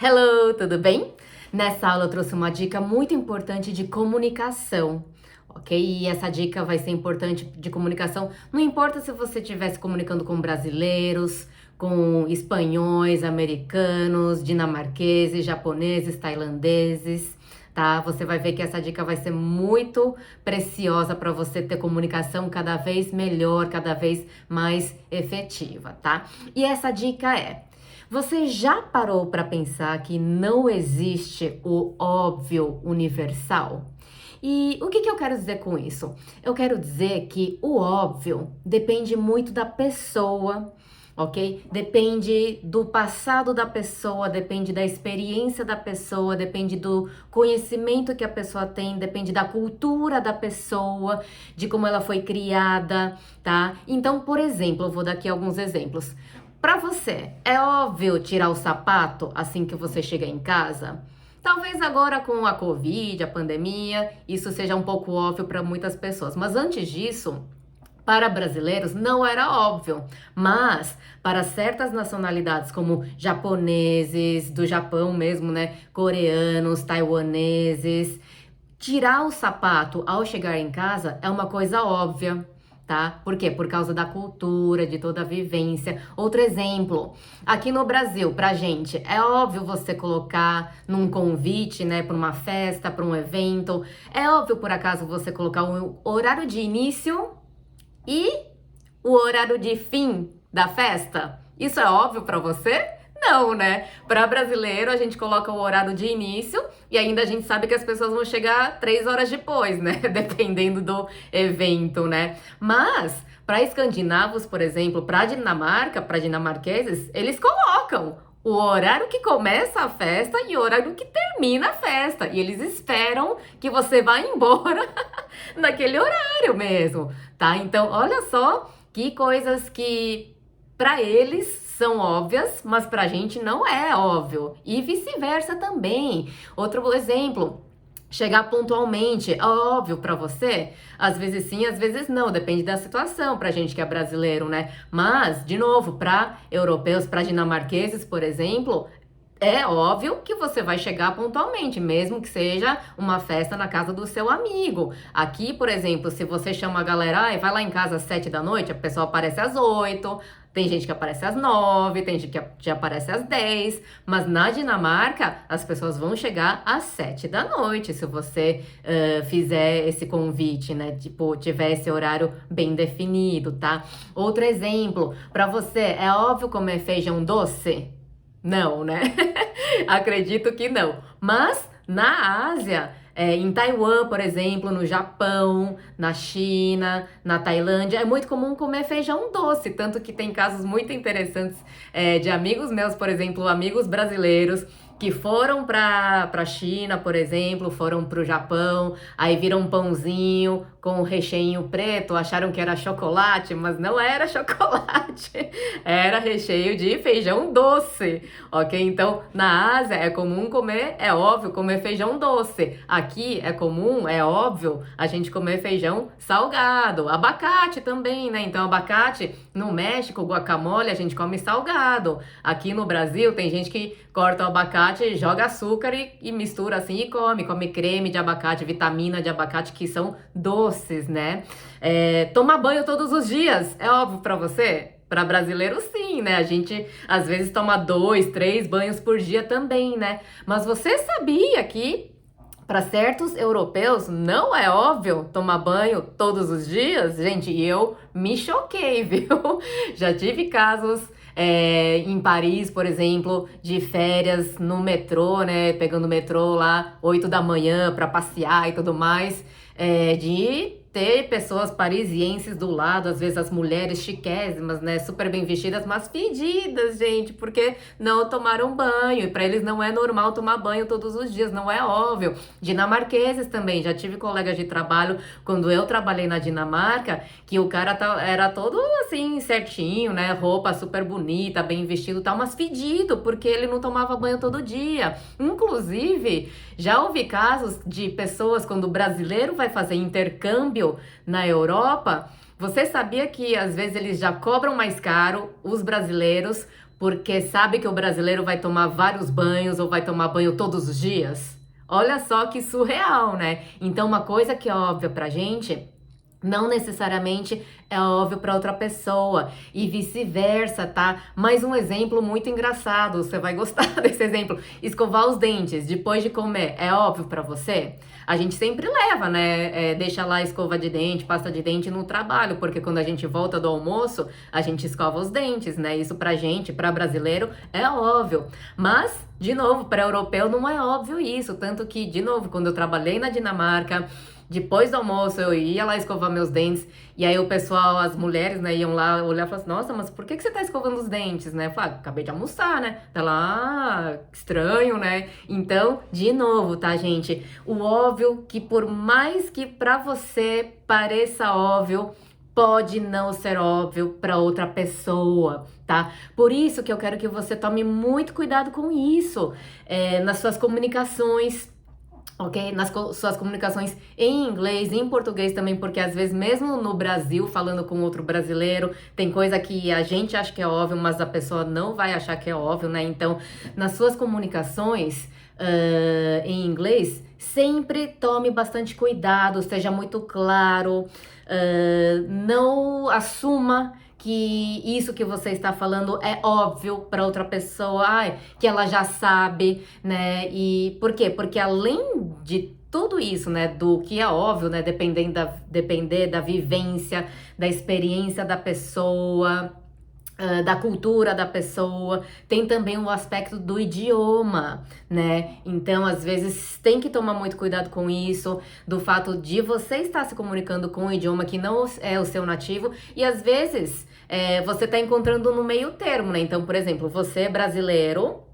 Hello, tudo bem? Nessa aula eu trouxe uma dica muito importante de comunicação, ok? E essa dica vai ser importante de comunicação, não importa se você estiver se comunicando com brasileiros, com espanhóis, americanos, dinamarqueses, japoneses, tailandeses, tá? Você vai ver que essa dica vai ser muito preciosa para você ter comunicação cada vez melhor, cada vez mais efetiva, tá? E essa dica é: você já parou para pensar que não existe o óbvio universal? E o que eu quero dizer com isso? Eu quero dizer que o óbvio depende muito da pessoa, ok? Depende do passado da pessoa, depende da experiência da pessoa, depende do conhecimento que a pessoa tem, depende da cultura da pessoa, de como ela foi criada, tá? Então, por exemplo, eu vou dar aqui alguns exemplos. Para você, é óbvio tirar o sapato assim que você chega em casa? Talvez agora com a Covid, a pandemia, isso seja um pouco óbvio para muitas pessoas, mas antes disso, para brasileiros não era óbvio, mas para certas nacionalidades como japoneses, do Japão mesmo, né, coreanos, taiwaneses, tirar o sapato ao chegar em casa é uma coisa óbvia. Tá? Por quê? Por causa da cultura, de toda a vivência. Outro exemplo, aqui no Brasil, pra gente, é óbvio você colocar num convite, né, para uma festa, para um evento, é óbvio por acaso você colocar o horário de início e o horário de fim da festa? Isso é óbvio pra você? Não, né? Para brasileiro, a gente coloca o horário de início e ainda a gente sabe que as pessoas vão chegar 3 horas depois, né? Dependendo do evento, né? Mas para escandinavos, por exemplo, para Dinamarca, para dinamarqueses, eles colocam o horário que começa a festa e o horário que termina a festa. E eles esperam que você vá embora naquele horário mesmo, tá? Então, olha só que coisas que para eles são óbvias, mas pra gente não é óbvio. E vice-versa também. Outro exemplo, chegar pontualmente, é óbvio pra você? Às vezes sim, às vezes não, depende da situação pra gente que é brasileiro, né? Mas, de novo, pra europeus, pra dinamarqueses, por exemplo, é óbvio que você vai chegar pontualmente, mesmo que seja uma festa na casa do seu amigo. Aqui, por exemplo, se você chama a galera, ai, vai lá em casa às 7 da noite, a pessoa aparece às 8, tem gente que aparece às 9, tem gente que aparece às 10, mas na Dinamarca as pessoas vão chegar às 7 da noite, se você fizer esse convite, né? Tipo, tiver esse horário bem definido, tá? Outro exemplo, pra você, é óbvio comer feijão doce? Não, né? Acredito que não. Mas na Ásia, em Taiwan, por exemplo, no Japão, na China, na Tailândia, é muito comum comer feijão doce. Tanto que tem casos muito interessantes de amigos meus, por exemplo, amigos brasileiros que foram pra China, por exemplo, foram pro Japão, aí viram um pãozinho com recheio preto, acharam que era chocolate, mas não era chocolate, era recheio de feijão doce, ok? Então, na Ásia é comum comer, é óbvio, comer feijão doce. Aqui é comum, é óbvio, a gente comer feijão salgado. Abacate também, né? Então, abacate, no México, guacamole, a gente come salgado. Aqui no Brasil, tem gente que corta o abacate, joga açúcar e mistura assim e come creme de abacate, vitamina de abacate, que são doces, né? Tomar banho todos os dias, é óbvio pra você? Para brasileiro, sim, né? A gente às vezes toma 2, 3 banhos por dia também, né? Mas você sabia que para certos europeus não é óbvio tomar banho todos os dias? Gente, eu me choquei, viu? Já tive casos em Paris, por exemplo, de férias no metrô, né? Pegando o metrô lá 8 da manhã para passear e tudo mais, de ter pessoas parisienses do lado, às vezes as mulheres chiquésimas, né, super bem vestidas, mas fedidas, gente, porque não tomaram banho, e para eles não é normal tomar banho todos os dias, não é óbvio. Dinamarqueses também, já tive colegas de trabalho, quando eu trabalhei na Dinamarca, que o cara era todo assim, certinho, né, roupa super bonita, bem vestido e tal, mas fedido, porque ele não tomava banho todo dia. Inclusive, já ouvi casos de pessoas, quando o brasileiro vai fazer intercâmbio na Europa, você sabia que às vezes eles já cobram mais caro, os brasileiros, porque sabe que o brasileiro vai tomar vários banhos ou vai tomar banho todos os dias? Olha só que surreal, né? Então, uma coisa que é óbvia pra gente não necessariamente é óbvio para outra pessoa e vice-versa, tá? Mais um exemplo muito engraçado, você vai gostar desse exemplo. Escovar os dentes depois de comer é óbvio para você? A gente sempre leva, né? Deixa lá a escova de dente, pasta de dente no trabalho, porque quando a gente volta do almoço, a gente escova os dentes, né? Isso pra gente, pra brasileiro, é óbvio. Mas, de novo, para europeu não é óbvio isso. Tanto que, de novo, quando eu trabalhei na Dinamarca, depois do almoço eu ia lá escovar meus dentes e aí o pessoal, as mulheres, né, iam lá olhar e falavam assim, nossa, mas por que você tá escovando os dentes, né? Eu falei, acabei de almoçar, né? Tá lá, estranho, né? Então, de novo, tá, gente? O óbvio que por mais que pra você pareça óbvio, pode não ser óbvio para outra pessoa, tá? Por isso que eu quero que você tome muito cuidado com isso, nas suas comunicações, ok? Nas suas comunicações em inglês, em português também, porque às vezes mesmo no Brasil, falando com outro brasileiro, tem coisa que a gente acha que é óbvio, mas a pessoa não vai achar que é óbvio, né? Então, nas suas comunicações em inglês, sempre tome bastante cuidado, seja muito claro, não assuma que isso que você está falando é óbvio para outra pessoa, que ela já sabe, né? E por quê? Porque além de tudo isso, né, do que é óbvio, né, depender da vivência, da experiência da pessoa, da cultura da pessoa, tem também o aspecto do idioma, né? Então, às vezes, tem que tomar muito cuidado com isso, do fato de você estar se comunicando com um idioma que não é o seu nativo, e às vezes você está encontrando no meio termo, né? Então, por exemplo, você é brasileiro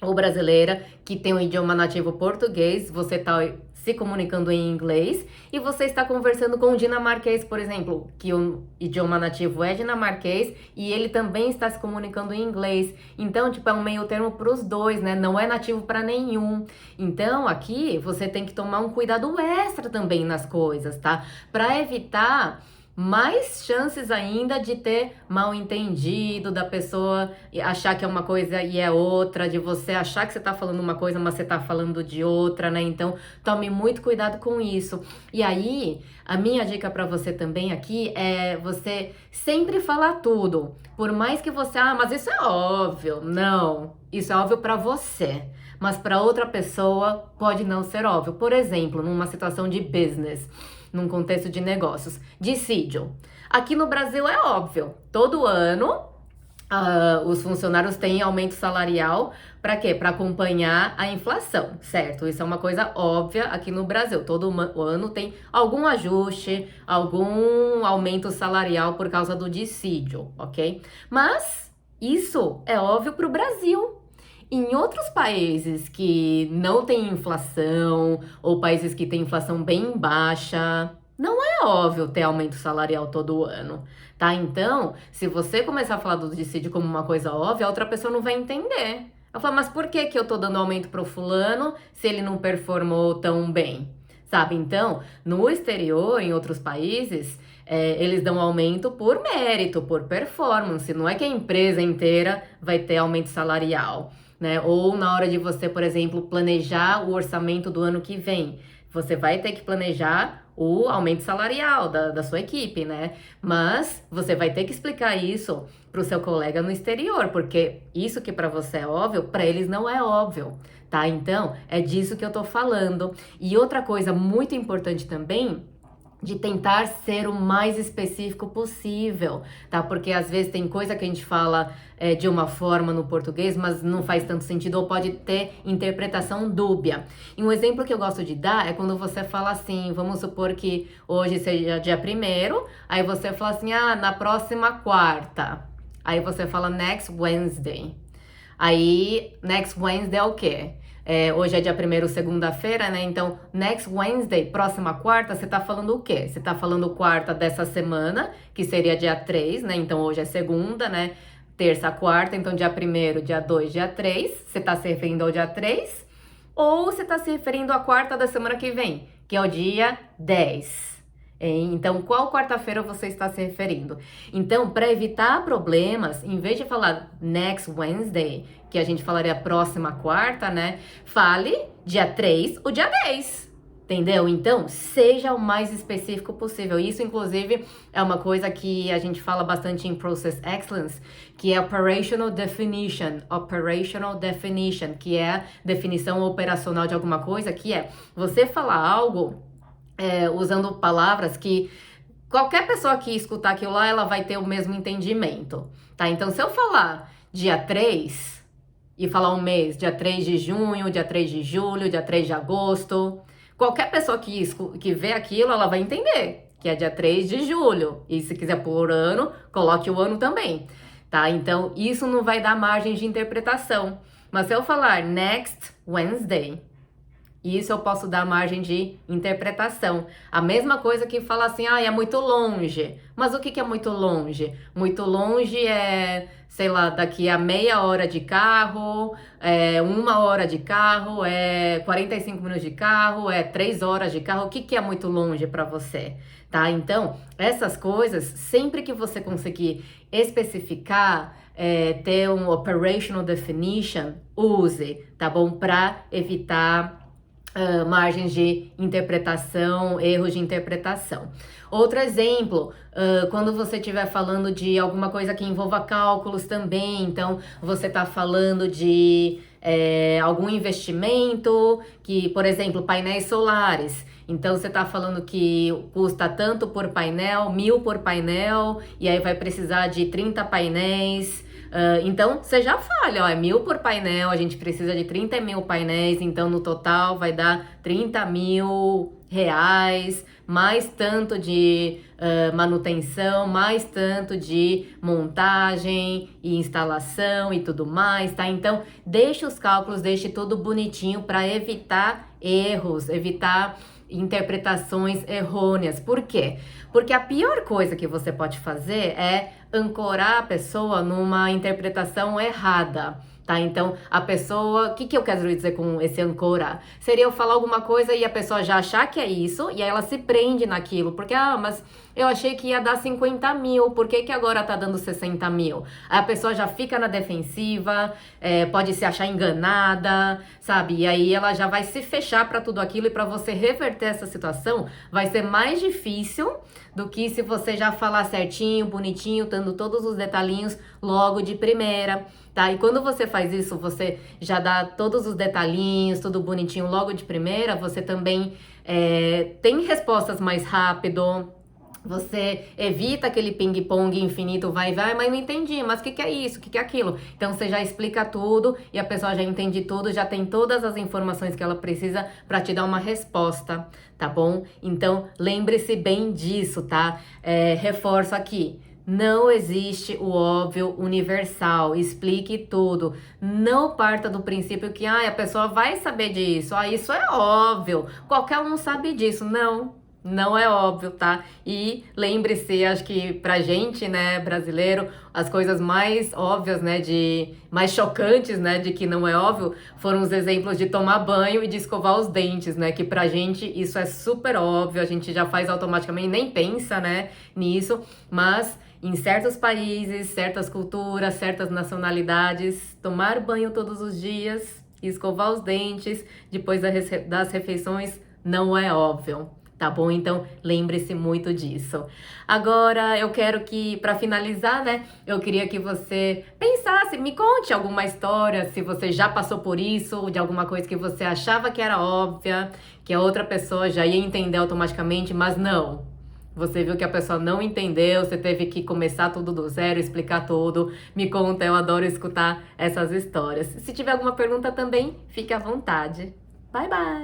ou brasileira que tem um idioma nativo português, você está se comunicando em inglês e você está conversando com um dinamarquês, por exemplo, que o idioma nativo é dinamarquês e ele também está se comunicando em inglês. Então, tipo, é um meio termo para os dois, né? Não é nativo para nenhum. Então, aqui você tem que tomar um cuidado extra também nas coisas, tá? Para evitar mais chances ainda de ter mal entendido, da pessoa achar que é uma coisa e é outra, de você achar que você tá falando uma coisa, mas você tá falando de outra, né? Então, tome muito cuidado com isso. E aí, a minha dica para você também aqui é você sempre falar tudo. Por mais que você, mas isso é óbvio. Não, isso é óbvio para você. Mas para outra pessoa pode não ser óbvio. Por exemplo, numa situação de business, num contexto de negócios. Dissídio. Aqui no Brasil é óbvio, todo ano os funcionários têm aumento salarial para quê? Para acompanhar a inflação, certo? Isso é uma coisa óbvia aqui no Brasil. Todo ano tem algum ajuste, algum aumento salarial por causa do dissídio, ok? Mas isso é óbvio para o Brasil. Em outros países que não tem inflação, ou países que têm inflação bem baixa, não é óbvio ter aumento salarial todo ano, tá? Então, se você começar a falar do dissídio como uma coisa óbvia, a outra pessoa não vai entender. Ela fala, mas por que eu tô dando aumento pro fulano se ele não performou tão bem? Sabe? Então, no exterior, em outros países, eles dão aumento por mérito, por performance. Não é que a empresa inteira vai ter aumento salarial, né? Ou na hora de você, por exemplo, planejar o orçamento do ano que vem, você vai ter que planejar o aumento salarial da sua equipe, né? Mas você vai ter que explicar isso para o seu colega no exterior, porque isso que para você é óbvio, para eles não é óbvio, tá? Então, é disso que eu tô falando. E outra coisa muito importante também, de tentar ser o mais específico possível, tá? Porque às vezes tem coisa que a gente fala de uma forma no português, mas não faz tanto sentido ou pode ter interpretação dúbia. E um exemplo que eu gosto de dar é quando você fala assim, vamos supor que hoje seja dia 1º, aí você fala assim, na próxima quarta. Aí você fala next Wednesday. Aí, next Wednesday é o quê? Hoje é dia 1º, segunda-feira, né? Então, next Wednesday, próxima quarta, você tá falando o quê? Você tá falando quarta dessa semana, que seria dia 3, né? Então, hoje é segunda, né? Terça, quarta, então dia 1º, dia 2, dia 3. Você tá se referindo ao dia 3? Ou você tá se referindo à quarta da semana que vem, que é o dia 10? Hein? Então, qual quarta-feira você está se referindo? Então, para evitar problemas, em vez de falar next Wednesday, que a gente falaria próxima quarta, né? Fale dia 3 ou dia 10. Entendeu? Então, seja o mais específico possível. Isso, inclusive, é uma coisa que a gente fala bastante em Process Excellence, que é Operational Definition. Operational Definition, que é a definição operacional de alguma coisa, que é você falar algo usando palavras que qualquer pessoa que escutar aquilo lá, ela vai ter o mesmo entendimento, tá? Então, se eu falar dia 3 e falar um mês, dia 3 de junho, dia 3 de julho, dia 3 de agosto, qualquer pessoa que vê aquilo, ela vai entender que é dia 3 de julho. E se quiser por ano, coloque o ano também, tá? Então, isso não vai dar margem de interpretação. Mas se eu falar next Wednesday, isso eu posso dar margem de interpretação. A mesma coisa que falar assim, é muito longe. Mas o que é muito longe? Muito longe é, sei lá, daqui a meia hora de carro, 1 hora de carro, 45 minutos de carro, 3 horas de carro. O que é muito longe para você? Tá? Então, essas coisas, sempre que você conseguir especificar, ter um operational definition, use, tá bom? Para evitar margens de interpretação, erros de interpretação. Outro exemplo, quando você estiver falando de alguma coisa que envolva cálculos também, então você está falando de algum investimento, que, por exemplo, painéis solares. Então, você está falando que custa tanto por painel, 1.000 por painel, e aí vai precisar de 30 painéis. Então, você já fala, é 1.000 por painel, a gente precisa de 30 mil painéis, então no total vai dar 30 mil reais, mais tanto de manutenção, mais tanto de montagem e instalação e tudo mais, tá? Então, deixe os cálculos, deixe tudo bonitinho para evitar erros, evitar interpretações errôneas. Por quê? Porque a pior coisa que você pode fazer é ancorar a pessoa numa interpretação errada, tá? Então, a pessoa... O que eu quero dizer com esse ancorar? Seria eu falar alguma coisa e a pessoa já achar que é isso, e aí ela se prende naquilo, porque, mas eu achei que ia dar 50 mil, por que agora tá dando 60 mil? Aí a pessoa já fica na defensiva, pode se achar enganada, sabe? E aí ela já vai se fechar para tudo aquilo, e para você reverter essa situação, vai ser mais difícil do que se você já falar certinho, bonitinho, dando todos os detalhinhos logo de primeira, tá? E quando você faz isso, você já dá todos os detalhinhos, tudo bonitinho logo de primeira, você também tem respostas mais rápido. Você evita aquele ping-pong infinito, vai, mas não entendi, mas o que é isso, o que é aquilo? Então você já explica tudo e a pessoa já entende tudo, já tem todas as informações que ela precisa para te dar uma resposta, tá bom? Então lembre-se bem disso, tá? Reforço aqui. Não existe o óbvio universal, explique tudo. Não parta do princípio que a pessoa vai saber disso, isso é óbvio, qualquer um sabe disso. Não é óbvio, tá? E lembre-se, acho que pra gente, né, brasileiro, as coisas mais óbvias, né, mais chocantes, né, de que não é óbvio, foram os exemplos de tomar banho e de escovar os dentes, né, que pra gente isso é super óbvio, a gente já faz automaticamente, nem pensa, né, nisso, mas em certos países, certas culturas, certas nacionalidades, tomar banho todos os dias e escovar os dentes depois das refeições não é óbvio. Tá bom? Então, lembre-se muito disso. Agora, eu quero que, para finalizar, né, eu queria que você pensasse, me conte alguma história, se você já passou por isso, de alguma coisa que você achava que era óbvia, que a outra pessoa já ia entender automaticamente, mas não. Você viu que a pessoa não entendeu, você teve que começar tudo do zero, explicar tudo. Me conta, eu adoro escutar essas histórias. Se tiver alguma pergunta também, fique à vontade. Bye, bye!